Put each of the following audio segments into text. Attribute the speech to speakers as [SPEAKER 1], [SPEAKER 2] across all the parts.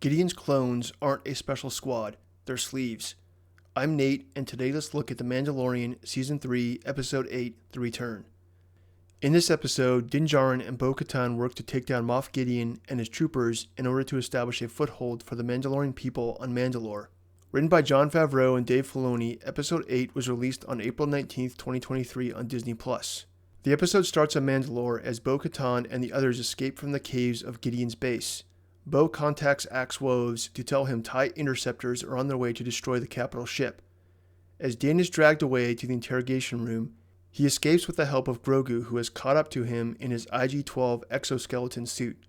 [SPEAKER 1] Gideon's clones aren't a special squad, they're sleeves. I'm Nate, and today let's look at The Mandalorian Season 3, Episode 8, The Return. In this episode, Djarin and Bo Katan work to take down Moff Gideon and his troopers in order to establish a foothold for the Mandalorian people on Mandalore. Written by Jon Favreau and Dave Filoni, Episode 8 was released on April 19, 2023 on Disney+. The episode starts on Mandalore as Bo Katan and the others escape from the caves of Gideon's base. Bo contacts Axe Woves to tell him TIE interceptors are on their way to destroy the capital ship. As Din is dragged away to the interrogation room, he escapes with the help of Grogu, who has caught up to him in his IG-12 exoskeleton suit.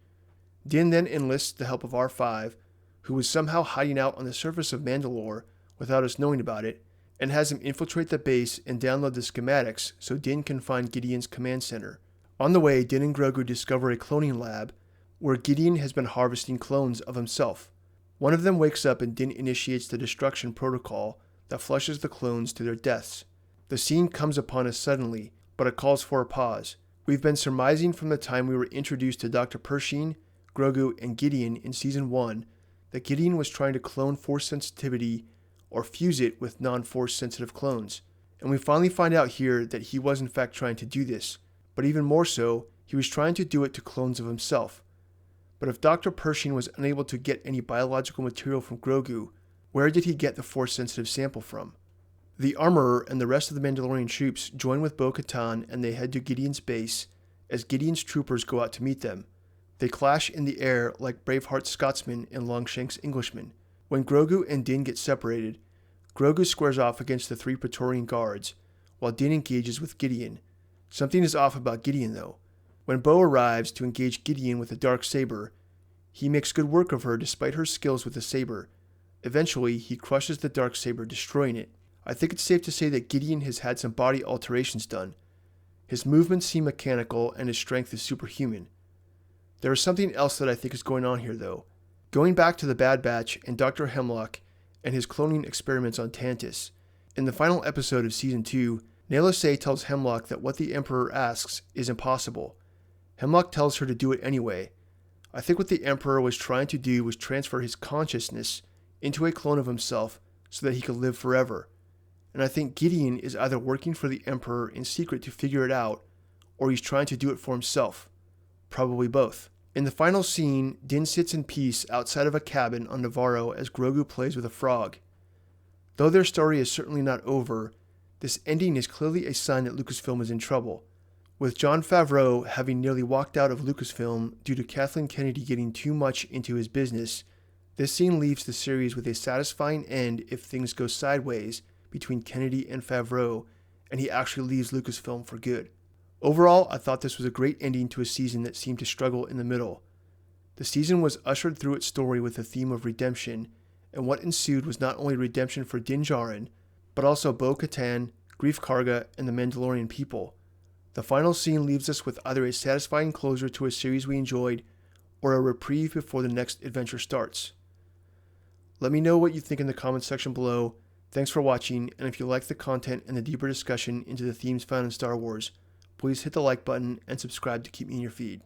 [SPEAKER 1] Din then enlists the help of R5, who was somehow hiding out on the surface of Mandalore without us knowing about it, and has him infiltrate the base and download the schematics so Din can find Gideon's command center. On the way, Din and Grogu discover a cloning lab where Gideon has been harvesting clones of himself. One of them wakes up and Din initiates the destruction protocol that flushes the clones to their deaths. The scene comes upon us suddenly, but it calls for a pause. We've been surmising from the time we were introduced to Dr. Pershing, Grogu, and Gideon in Season 1 that Gideon was trying to clone Force sensitivity or fuse it with non-Force sensitive clones. And we finally find out here that he was in fact trying to do this, but even more so, he was trying to do it to clones of himself. But if Dr. Pershing was unable to get any biological material from Grogu, where did he get the Force-sensitive sample from? The Armorer and the rest of the Mandalorian troops join with Bo Katan and they head to Gideon's base as Gideon's troopers go out to meet them. They clash in the air like Braveheart's Scotsman and Longshank's Englishman. When Grogu and Din get separated, Grogu squares off against the 3 Praetorian guards, while Din engages with Gideon. Something is off about Gideon though. When Bo arrives to engage Gideon with a dark saber, he makes good work of her despite her skills with the saber. Eventually, he crushes the dark saber, destroying it. I think it's safe to say that Gideon has had some body alterations done. His movements seem mechanical and his strength is superhuman. There is something else that I think is going on here though. Going back to the Bad Batch and Dr. Hemlock and his cloning experiments on Tantis, in the final episode of Season 2, Nayla Se tells Hemlock that what the Emperor asks is impossible. Hemlock tells her to do it anyway. I think what the Emperor was trying to do was transfer his consciousness into a clone of himself so that he could live forever. And I think Gideon is either working for the Emperor in secret to figure it out, or he's trying to do it for himself. Probably both. In the final scene, Din sits in peace outside of a cabin on Navarro as Grogu plays with a frog. Though their story is certainly not over, this ending is clearly a sign that Lucasfilm is in trouble. With Jon Favreau having nearly walked out of Lucasfilm due to Kathleen Kennedy getting too much into his business, this scene leaves the series with a satisfying end if things go sideways between Kennedy and Favreau and he actually leaves Lucasfilm for good. Overall, I thought this was a great ending to a season that seemed to struggle in the middle. The season was ushered through its story with a theme of redemption, and what ensued was not only redemption for Din Djarin, but also Bo Katan, Greef Karga, and the Mandalorian people. The final scene leaves us with either a satisfying closure to a series we enjoyed, or a reprieve before the next adventure starts. Let me know what you think in the comments section below. Thanks for watching, and if you like the content and the deeper discussion into the themes found in Star Wars, please hit the like button and subscribe to keep me in your feed.